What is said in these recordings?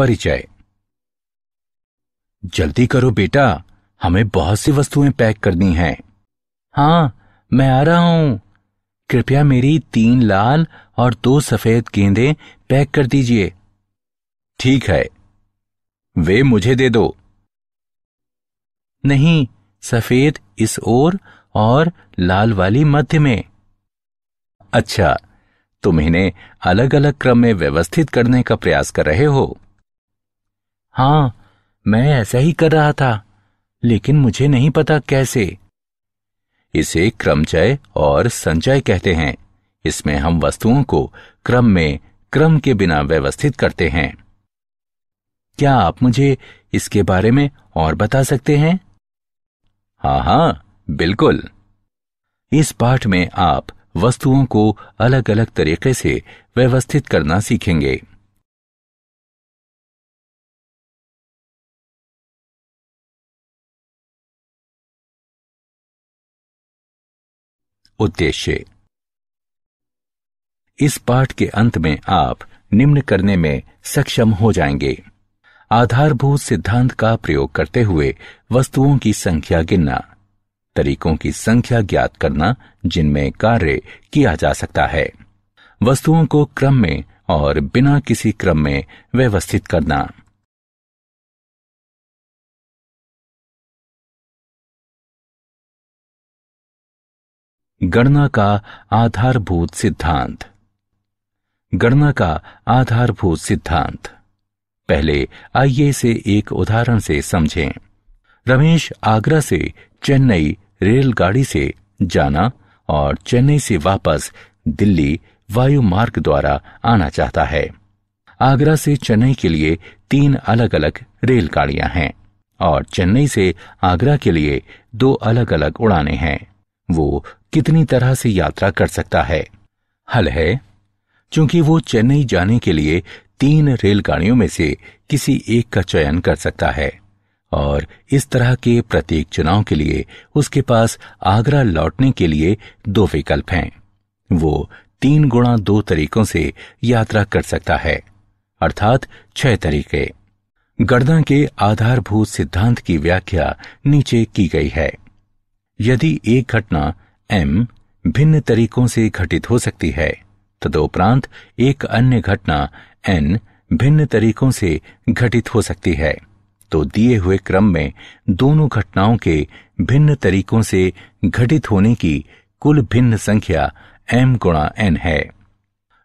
परिचय। जल्दी करो बेटा, हमें बहुत सी वस्तुएं पैक करनी हैं। हाँ, मैं आ रहा हूं। कृपया मेरी 3 लाल और 2 सफेद गेंदें पैक कर दीजिए। ठीक है, वे मुझे दे दो। नहीं, सफेद इस ओर और लाल वाली मध्य में। अच्छा, तुम इन्हें अलग अलग क्रम में व्यवस्थित करने का प्रयास कर रहे हो। हाँ, मैं ऐसा ही कर रहा था, लेकिन मुझे नहीं पता कैसे। इसे क्रमचय और संचय कहते हैं। इसमें हम वस्तुओं को क्रम में क्रम के बिना व्यवस्थित करते हैं। क्या आप मुझे इसके बारे में और बता सकते हैं? हाँ, बिल्कुल। इस पाठ में आप वस्तुओं को अलग अलग तरीके से व्यवस्थित करना सीखेंगे। उद्देश्य। इस पाठ के अंत में आप निम्न करने में सक्षम हो जाएंगे। आधारभूत सिद्धांत का प्रयोग करते हुए वस्तुओं की संख्या गिनना, तरीकों की संख्या ज्ञात करना जिनमें कार्य किया जा सकता है, वस्तुओं को क्रम में और बिना किसी क्रम में व्यवस्थित करना। गणना का आधारभूत सिद्धांत। गणना का आधारभूत सिद्धांत। पहले आइए इसे एक उदाहरण से समझें। रमेश आगरा से चेन्नई रेलगाड़ी से जाना और चेन्नई से वापस दिल्ली वायु मार्ग द्वारा आना चाहता है। आगरा से चेन्नई के लिए 3 अलग अलग रेलगाड़ियां हैं और चेन्नई से आगरा के लिए 2 अलग अलग उड़ानें हैं। वो कितनी तरह से यात्रा कर सकता है? हल है, चूंकि वो चेन्नई जाने के लिए 3 रेलगाड़ियों में से किसी एक का चयन कर सकता है और इस तरह के प्रत्येक चुनाव के लिए उसके पास आगरा लौटने के लिए 2 विकल्प हैं। वो 3 गुणा 2 तरीकों से यात्रा कर सकता है, अर्थात 6 तरीके। गणना के आधारभूत सिद्धांत की व्याख्या नीचे की गई है। यदि एक घटना M भिन्न तरीकों से घटित हो सकती है, तदुपरांत एक अन्य घटना N भिन्न तरीकों से घटित हो सकती है, तो दिए हुए क्रम में दोनों घटनाओं के भिन्न तरीकों से घटित होने की कुल भिन्न संख्या M गुणा N है।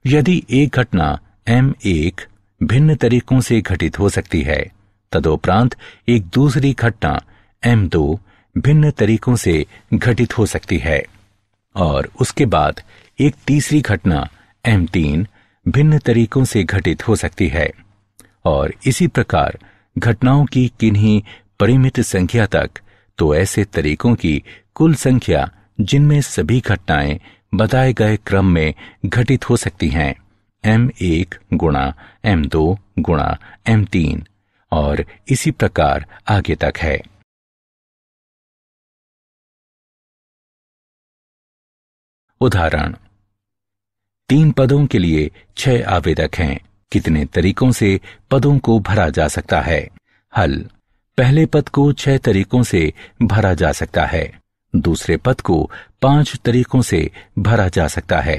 यदि एक घटना M1 भिन्न तरीकों से घटित हो सकती है, तदुपरांत एक दूसरी घटना M2 भिन्न तरीकों से घटित हो सकती है और उसके बाद एक तीसरी घटना M3 भिन्न तरीकों से घटित हो सकती है, और इसी प्रकार घटनाओं की किन्हीं परिमित संख्या तक, तो ऐसे तरीकों की कुल संख्या जिनमें सभी घटनाएं बताए गए क्रम में घटित हो सकती हैं M1 गुणा M2 गुणा M3 और इसी प्रकार आगे तक है। उदाहरण। 3 पदों के लिए 6 आवेदक हैं। कितने तरीकों से पदों को भरा जा सकता है? हल। पहले पद को 6 तरीकों से भरा जा सकता है, दूसरे पद को 5 तरीकों से भरा जा सकता है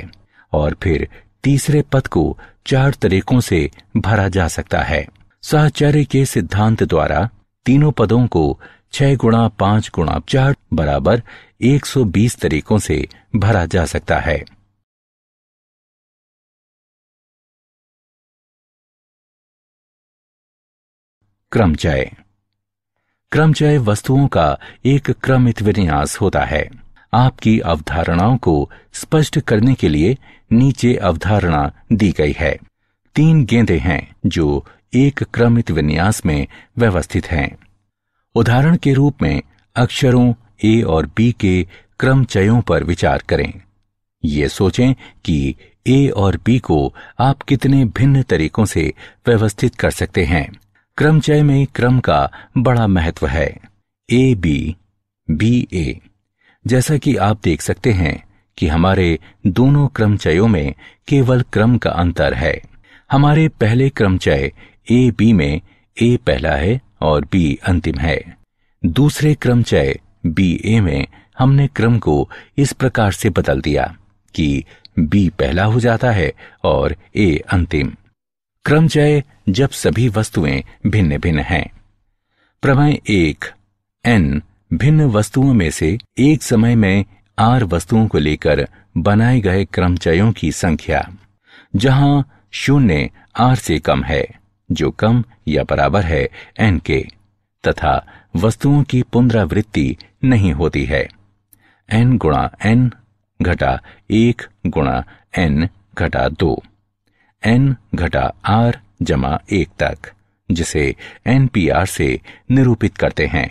और फिर तीसरे पद को 4 तरीकों से भरा जा सकता है। साहचर्य के सिद्धांत द्वारा तीनों पदों को 6 गुणा 5 गुणा 4 बराबर 120 तरीकों से भरा जा सकता है। क्रमचय। क्रमचय वस्तुओं का एक क्रमित विन्यास होता है। आपकी अवधारणाओं को स्पष्ट करने के लिए नीचे अवधारणा दी गई है। 3 गेंदें हैं जो एक क्रमित विन्यास में व्यवस्थित हैं। उदाहरण के रूप में अक्षरों A और B के क्रमचयों पर विचार करें। ये सोचें कि A और B को आप कितने भिन्न तरीकों से व्यवस्थित कर सकते हैं। क्रमचय में क्रम का बड़ा महत्व है। AB, BA। जैसा कि आप देख सकते हैं कि हमारे दोनों क्रमचयों में केवल क्रम का अंतर है। हमारे पहले क्रमचय ए बी में ए पहला है और बी अंतिम है। दूसरे क्रमचय बी ए में हमने क्रम को इस प्रकार से बदल दिया कि बी पहला हो जाता है और ए अंतिम। क्रमचय जब सभी वस्तुएं भिन्न भिन्न हैं। प्रमेय 1, n भिन्न वस्तुओं में से एक समय में r वस्तुओं को लेकर बनाए गए क्रमचयों की संख्या, जहां 0 r से कम है, जो कम या बराबर है n के, तथा वस्तुओं की पुनरावृत्ति नहीं होती है। n गुणा n घटा 1 गुणा n घटा 2, n घटा r जमा 1 तक, जिसे NPR से निरूपित करते हैं।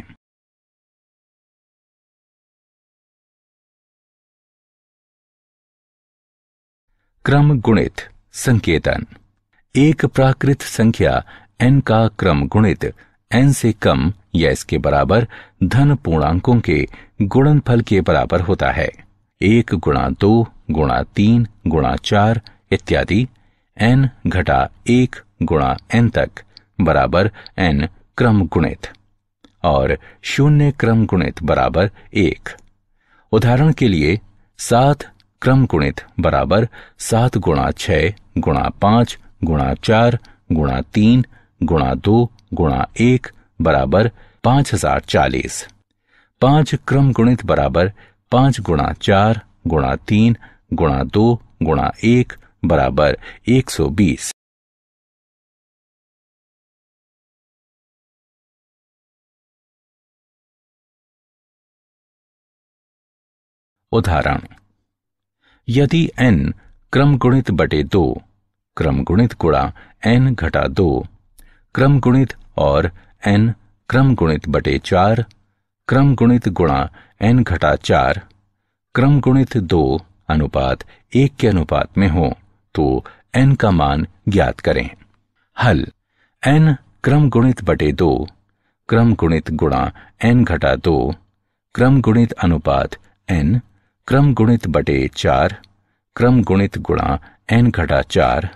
क्रम गुणित संकेतन। एक प्राकृत संख्या n का क्रम गुणित n से कम या इसके बराबर धन पूर्णांकों के गुणनफल के बराबर होता है। 1 गुणा 2 गुणा 3 गुणा 4 इत्यादि n घटा 1 गुणा n तक बराबर n क्रम गुणित, और 0 क्रम गुणित बराबर 1। उदाहरण के लिए 7 क्रम गुणित बराबर 7 गुणा 6 गुणा 5 गुणा 4 गुणा 3 गुणा 2 गुणा 1 बराबर 5040। 5 क्रम गुणित बराबर 5 गुणा 4 गुणा 3 गुणा 2 गुणा 1 बराबर 120। उदाहरण, यदि n क्रम गुणित बटे 2 क्रम गुणित गुणा n घटा 2 क्रम गुणित और n क्रम गुणित बटे 4 क्रम गुणित गुणा n घटा 4 क्रम गुणित 2 अनुपात 1 के अनुपात में हो, तो n का मान ज्ञात करें। हल, n क्रम गुणित बटे 2 क्रम गुणित गुणा n घटा 2 क्रम गुणित अनुपात n क्रम गुणित बटे 4 क्रम गुणित गुणा n घटा 4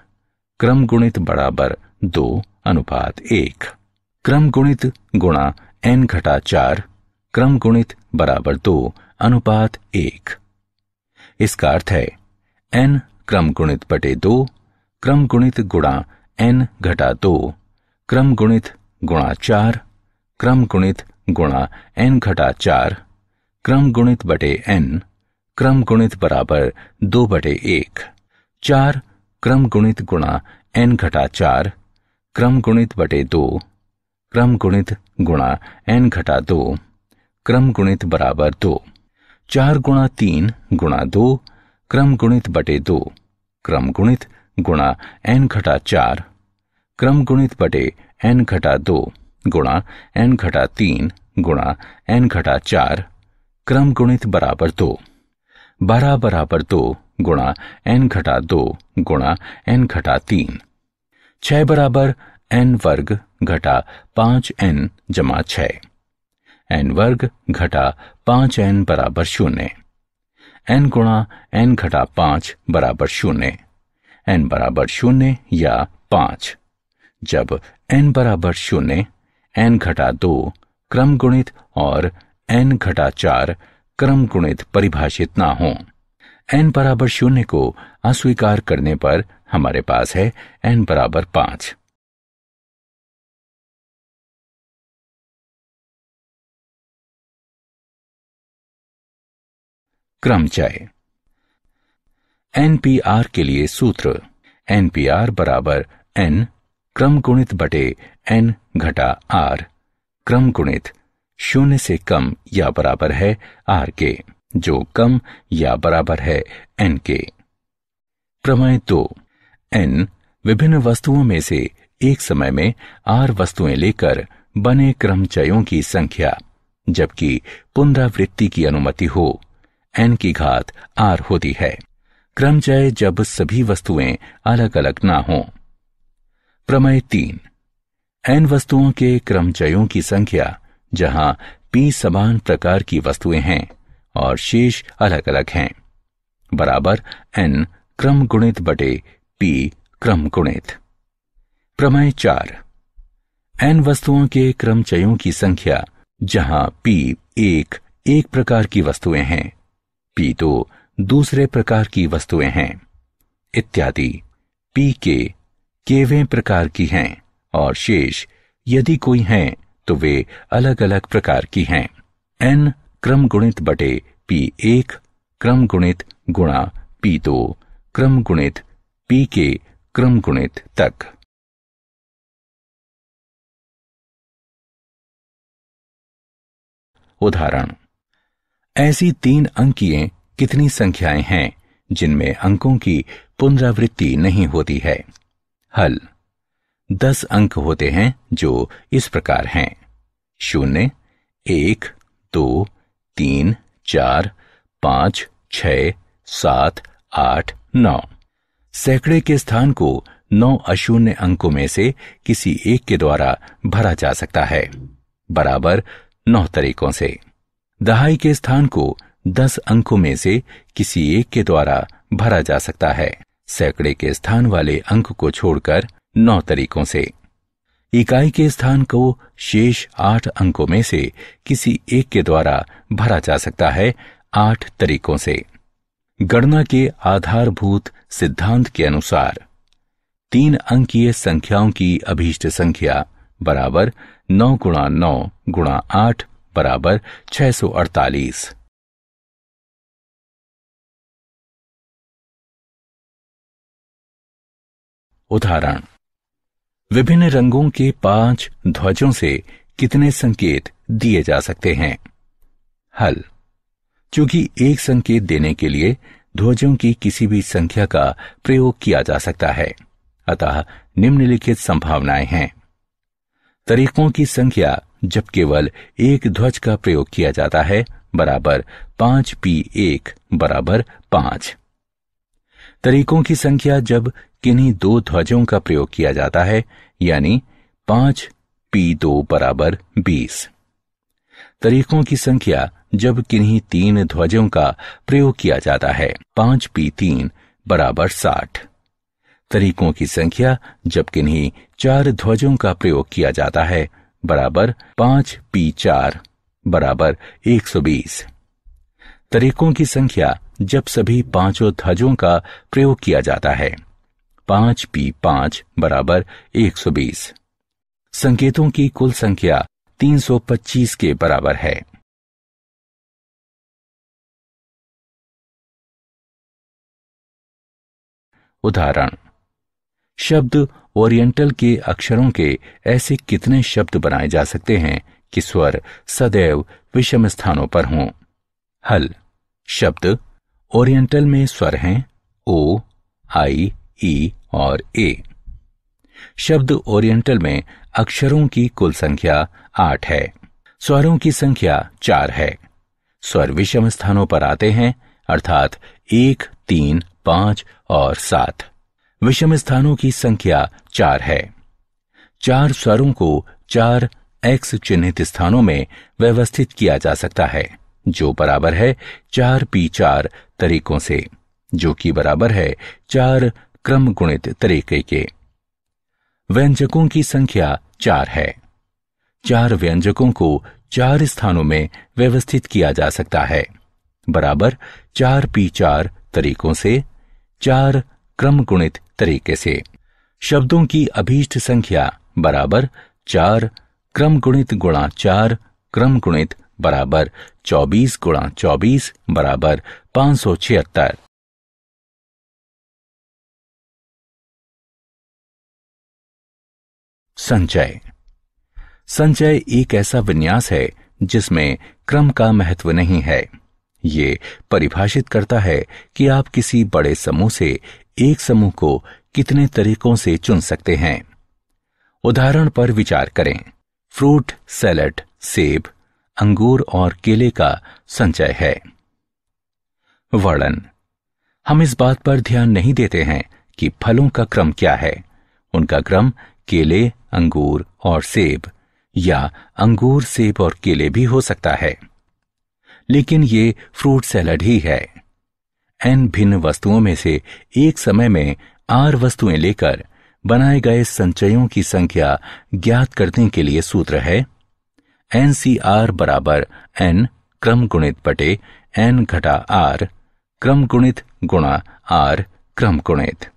क्रम गुणित बराबर 2 अनुपात 1। क्रम गुणित गुणा n घटा 4 क्रम गुणित बराबर 2 अनुपात 1। इसका अर्थ है n क्रम गुणित बटे 2 क्रम गुणित गुणा n घटा 2 क्रम गुणित गुणा 4 क्रम गुणित गुणा n घटा 4 क्रम गुणित बटे n क्रम गुणित बराबर 2 बटे 1। 4 क्रम गुणित गुणा n घटा 4 क्रम गुणित बटे 2 क्रम गुणित गुणा n घटा 2 क्रम गुणित बराबर 2। 4 गुणा 3 गुणा 2 क्रम गुणित बटे 2 क्रम गुणित गुणा n घटा 4 क्रम गुणित बटे n घटा 2 गुणा n घटा 3 गुणा n घटा 4 क्रम गुणित बराबर 2। 12 बराबर 2 गुणा n घटा 2 गुणा n घटा 3। 6 बराबर n वर्ग घटा 5n जमा 6। n वर्ग घटा 5n बराबर 0। n गुणा n घटा 5 बराबर 0। n बराबर 0 या 5। जब n बराबर 0 n घटा 2 क्रम गुणित और n घटा 4 क्रम गुणित परिभाषित ना हो। n बराबर 0 को अस्वीकार करने पर हमारे पास है n बराबर 5। क्रमचय। NPR के लिए सूत्र NPR बराबर n क्रम गुणित बटे n घटा r क्रम गुणित 0 से कम या बराबर है r के, जो कम या बराबर है n के। प्रमेय 2, n विभिन्न वस्तुओं में से एक समय में r वस्तुएं लेकर बने क्रमचयों की संख्या, जबकि पुनरावृत्ति की अनुमति हो, n की घात r होती है। क्रमचय जब सभी वस्तुएं अलग अलग ना हों। प्रमेय 3, n वस्तुओं के क्रमचयों की संख्या जहां p समान प्रकार की वस्तुएं हैं और शेष अलग अलग हैं, बराबर n क्रम गुणित बटे p क्रम गुणित। प्रमेय 4, n वस्तुओं के क्रमचयों की संख्या, जहां p एक प्रकार की वस्तुएं हैं, p2 दूसरे प्रकार की वस्तुएं हैं इत्यादि। p के केवें प्रकार की हैं और शेष यदि कोई हैं तो वे अलग अलग प्रकार की हैं। n क्रम गुणित बटे p1 क्रम गुणित गुणा p2 क्रम गुणित p के क्रम गुणित तक। उदाहरण, ऐसी 3 अंकीय कितनी संख्याएं हैं जिनमें अंकों की पुनरावृत्ति नहीं होती है? हल, 10 अंक होते हैं जो इस प्रकार हैं: 0, 1, 2, 3, 4, 5, 6, 7, 8, 9। सैकड़े के स्थान को 9 अशून्य अंकों में से किसी एक के द्वारा भरा जा सकता है, बराबर 9 तरीकों से। दहाई के स्थान को 10 अंकों में से किसी एक के द्वारा भरा जा सकता है, सैकड़े के स्थान वाले अंक को छोड़कर 9 तरीकों से। इकाई के स्थान को शेष 8 अंकों में से किसी एक के द्वारा भरा जा सकता है, 8 तरीकों से। गणना के आधारभूत सिद्धांत के अनुसार 3 अंकीय संख्याओं की अभीष्ट संख्या बराबर 9 गुणा 9 गुणा 8 बराबर 648। उदाहरण, विभिन्न रंगों के 5 ध्वजों से कितने संकेत दिए जा सकते हैं? हल, चूंकि एक संकेत देने के लिए ध्वजों की किसी भी संख्या का प्रयोग किया जा सकता है, अतः निम्नलिखित संभावनाएं हैं। तरीकों की संख्या जब केवल एक ध्वज का प्रयोग किया जाता है, बराबर 5p1 बराबर 5। तरीकों की संख्या जब किन्हीं 2 ध्वजों का प्रयोग किया जाता है, यानी 5p2 बराबर 20। तरीकों की संख्या जब किन्हीं 3 ध्वजों का प्रयोग किया जाता है, 5p3 बराबर 60। तरीकों की संख्या जब किन्हीं 4 ध्वजों का प्रयोग किया जाता है, बराबर 5p4 बराबर 120। तरीकों की संख्या जब सभी 5 ध्वजों का प्रयोग किया जाता है, 5p5 बराबर 120। संकेतों की कुल संख्या 325 के बराबर है। उदाहरण, शब्द ओरिएंटल के अक्षरों के ऐसे कितने शब्द बनाए जा सकते हैं कि स्वर सदैव विषम स्थानों पर हों? हल, शब्द ओरिएंटल में स्वर हैं ओ, आई, ई और ए। शब्द ओरिएंटल में अक्षरों की कुल संख्या 8 है। स्वरों की संख्या 4 है। स्वर विषम स्थानों पर आते हैं, अर्थात 1, 3, 5 और 7। विषम स्थानों की संख्या 4 है। 4 स्वरों को 4 एक्स चिन्हित स्थानों में व्यवस्थित किया जा सकता है, जो बराबर है 4p4 तरीकों से, जो कि बराबर है 4 क्रम गुणित तरीके के। व्यंजकों की संख्या 4 है। 4 व्यंजकों को 4 स्थानों में व्यवस्थित किया जा सकता है, बराबर 4p4 तरीकों से, 4 क्रम गुणित तरीके से। शब्दों की अभीष्ट संख्या बराबर 4 क्रम गुणित गुणा 4 क्रम गुणित बराबर 24 गुणा 24 बराबर 576। संचय। संचय एक ऐसा विन्यास है जिसमें क्रम का महत्व नहीं है। ये परिभाषित करता है कि आप किसी बड़े समूह से एक समूह को कितने तरीकों से चुन सकते हैं। उदाहरण पर विचार करें। फ्रूट सैलेड सेब, अंगूर और केले का संचय है। वर्णन। हम इस बात पर ध्यान नहीं देते हैं कि फलों का क्रम क्या है। उनका क्रम केले, अंगूर और सेब या अंगूर, सेब और केले भी हो सकता है, लेकिन ये फ्रूट सैलड ही है। n भिन्न वस्तुओं में से एक समय में r वस्तुएं लेकर बनाए गए संचयों की संख्या ज्ञात करने के लिए सूत्र है NCR बराबर n क्रम गुणित बटे n घटा r क्रम गुणित गुणा r क्रम गुणित।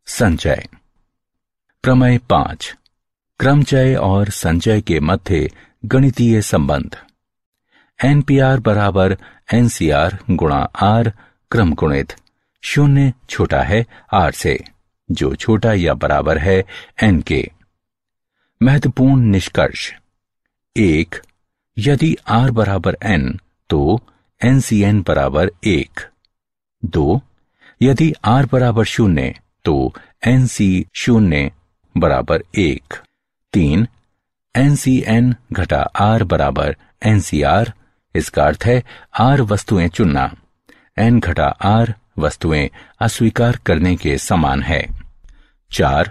संचय। प्रमेय 5, क्रमचय और संचय के मध्य गणितीय संबंध। NPR बराबर NCR गुणा R क्रम गुणित 0 छोटा है R से, जो छोटा या बराबर है N के। महत्वपूर्ण निष्कर्ष। 1. यदि R बराबर N तो NCN बराबर 1। 2. यदि R बराबर 0 तो NC 0 बराबर 1। 3. NCN घटा R बराबर NCR, इसका अर्थ है R वस्तुएं चुनना, N घटा R वस्तुएं अस्वीकार करने के समान है। 4.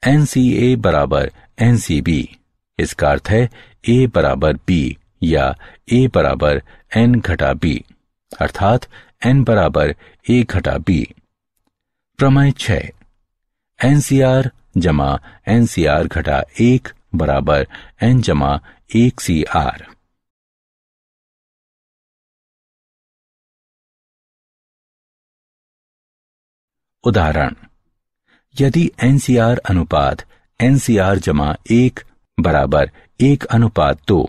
NCA बराबर NCB, इसका अर्थ है A बराबर B या A बराबर N घटा B, अर्थात N बराबर A घटा B। प्रमेय 6, NCR जमा NCR घटा 1 बराबर N जमा 1CR। उदाहरण। यदि NCR अनुपात NCR जमा 1 बराबर 1 अनुपात 2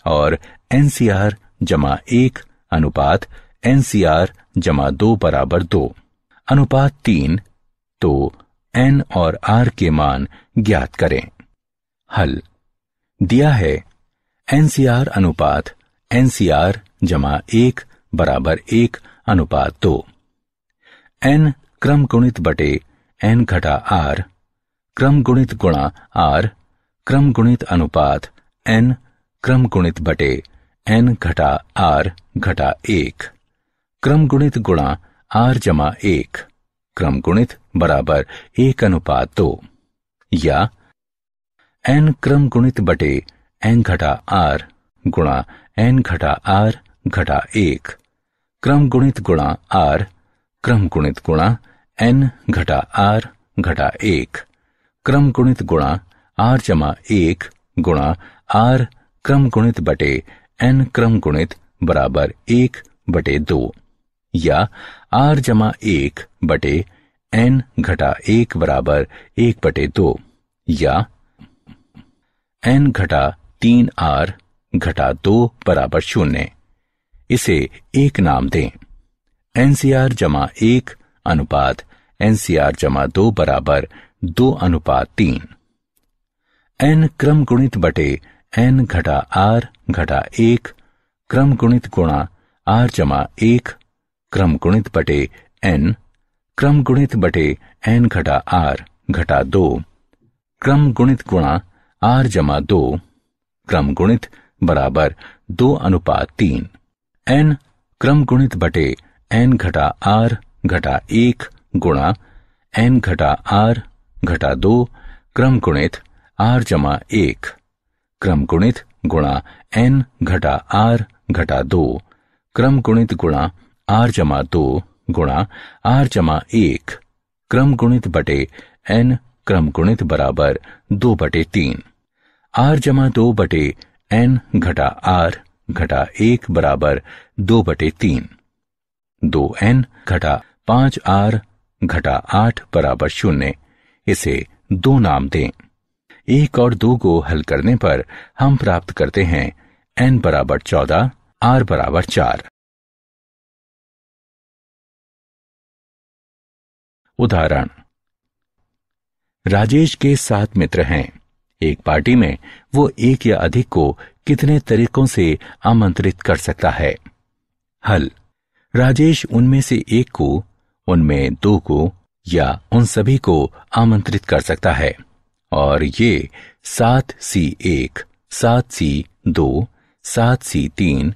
और NCR जमा 1 अनुपात NCR जमा 2 बराबर 2 अनुपात 3, तो N और R के मान ज्ञात करें। हल। दिया है NCR अनुपात NCR जमा 1 बराबर 1 अनुपात 2। N क्रम गुणित बटे N घटा R क्रम गुणित गुणा R क्रम गुणित अनुपात N क्रम गुणित बटे N घटा R घटा 1 क्रम गुणित गुणा R जमा 1 क्रम गुणित बराबर 1 अनुपात 2, या N क्रम गुणित बटे N घटा R गुणा N घटा R घटा 1 क्रम गुणित गुणा R क्रम गुणित गुणा N घटा R घटा 1 क्रम गुणित गुणा R जमा 1 गुणा R क्रम गुणित बटे N क्रम गुणित बराबर 1 बटे 2, या R जमा 1 बटे N घटा 1 बराबर 1 बटे 2, या N घटा 3R घटा 2 बराबर 0। इसे एक नाम दें। NCR जमा 1 अनुपात NCR जमा 2 बराबर 2 अनुपात 3। N क्रम गुणित बटे N घटा R घटा 1 क्रम गुणित गुणा R जमा 1 क्रम गुणित बटे N क्रम गुणित बटे N घटा R घटा 2 क्रम गुणित गुणा R जमा 2 क्रम गुणित बराबर 2 अनुपात 3। N क्रम गुणित बटे N घटा R घटा 1 गुणा N घटा R घटा 2 क्रम गुणित R जमा 1 क्रम गुणित गुणा N घटा R घटा 2 क्रम गुणित गुणा R जमा 2 गुणा R जमा 1 क्रम गुणित बटे N क्रम गुणित बराबर 2 बटे 3। R जमा 2 बटे N घटा R घटा 1 बराबर 2 बटे 3। 2N घटा 5R घटा 8 बराबर 0। इसे 2 नाम दें। 1 और 2 को हल करने पर हम प्राप्त करते हैं N बराबर 14, R बराबर 4। उदाहरण। राजेश के 7 मित्र हैं। एक पार्टी में वो एक या अधिक को कितने तरीकों से आमंत्रित कर सकता है? हल। राजेश उनमें से एक को, उनमें 2 को या उन सभी को आमंत्रित कर सकता है, और ये 7C1, 7C2, 7C3,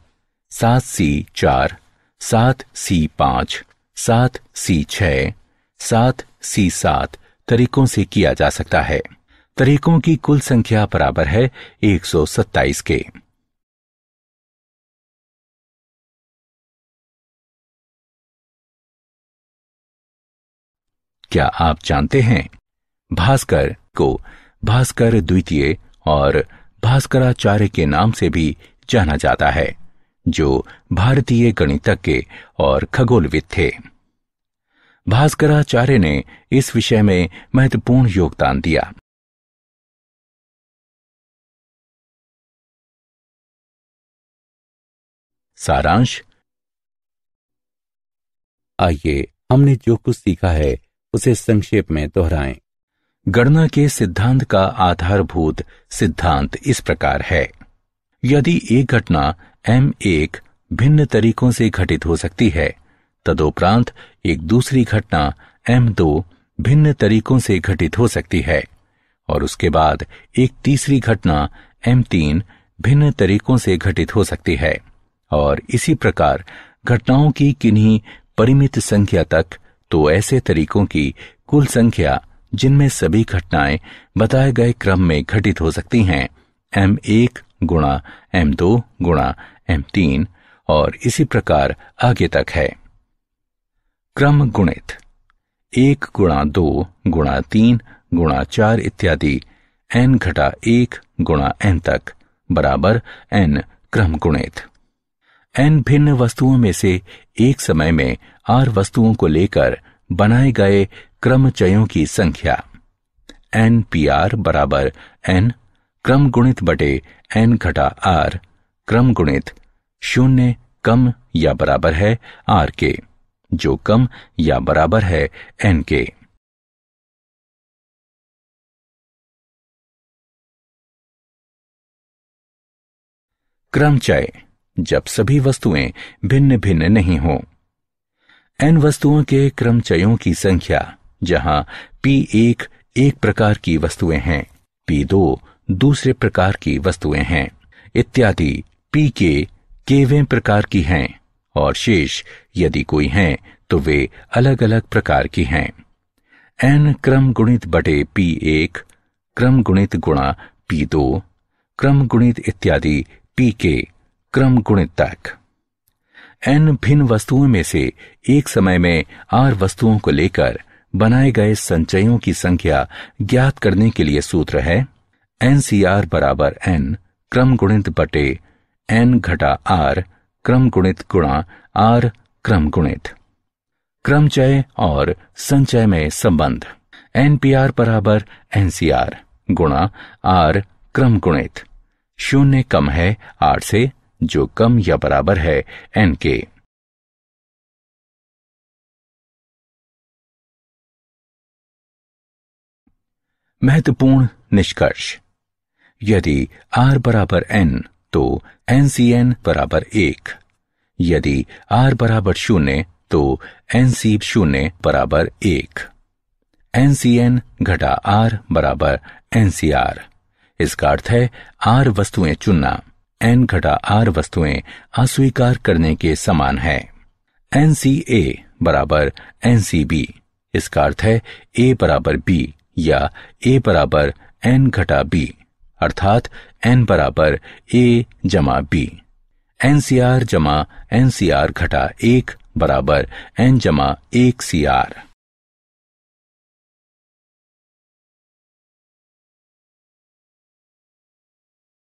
7C4, 7C5, 7C6, 7C7 तरीकों से किया जा सकता है। तरीकों की कुल संख्या बराबर है 127 के। क्या आप जानते हैं, भास्कर को भास्कर द्वितीय और भास्कराचार्य के नाम से भी जाना जाता है, जो भारतीय गणितज्ञ और खगोलविद थे। भास्कराचार्य ने इस विषय में महत्वपूर्ण योगदान दिया। सारांश। आइए हमने जो कुछ सीखा है उसे संक्षेप में दोहराएं। गणना के सिद्धांत का आधारभूत सिद्धांत इस प्रकार है। यदि एक घटना M1 भिन्न तरीकों से घटित हो सकती है, तदुपरांत एक दूसरी घटना M2 भिन्न तरीकों से घटित हो सकती है, और उसके बाद एक तीसरी घटना M3 भिन्न तरीकों से घटित हो सकती है, और इसी प्रकार घटनाओं की किन्हीं परिमित संख्या तक, तो ऐसे तरीकों की कुल संख्या जिनमें सभी घटनाएं बताए गए क्रम में घटित हो सकती हैं, M1 गुणा M2 गुणा M3 और इसी प्रकार आगे तक है। क्रम गुणित 1 गुणा 2 गुणा 3 गुणा 4 इत्यादि n-1 गुणा n तक बराबर n क्रम गुणित। n भिन्न वस्तुओं में से एक समय में r वस्तुओं को लेकर बनाए गए क्रमचयों की संख्या NPR बराबर n क्रम गुणित बटे n घटा r क्रम गुणित 0 कम या बराबर है r के, जो कम या बराबर है n के। क्रमचय जब सभी वस्तुएं भिन्न भिन्न नहीं हों। n वस्तुओं के क्रमचयों की संख्या, जहां P1 एक प्रकार की वस्तुएं हैं, P2 दूसरे प्रकार की वस्तुएं हैं इत्यादि Pk केवें प्रकार की हैं, और शेष यदि कोई हैं तो वे अलग अलग प्रकार की हैं। n क्रम गुणित बटे P1 क्रम गुणित गुणा P2 क्रम गुणित इत्यादि Pk क्रम गुणित तक। n भिन्न वस्तुओं में से एक समय में r वस्तुओं को लेकर बनाए गए संचयों की संख्या ज्ञात करने के लिए सूत्र है NCR बराबर n क्रम गुणित बटे n घटा r क्रम गुणित गुणा r क्रम गुणित। क्रमचय और संचय में संबंध NPR बराबर NCR गुणा r क्रम गुणित। 0 कम है r से, जो कम या बराबर है n के। महत्वपूर्ण निष्कर्ष। यदि r बराबर n तो NCN बराबर 1, यदि r बराबर 0 तो NC0 बराबर 1, NCN घटा r बराबर NCR। इसका अर्थ है r वस्तुएं चुनना n घटा r वस्तुएं अस्वीकार करने के समान है। NCA बराबर NCB। इसका अर्थ है a बराबर b या a बराबर n घटा b, अर्थात n बराबर a जमा b। NCR जमा NCR घटा 1 बराबर n जमा 1 CR।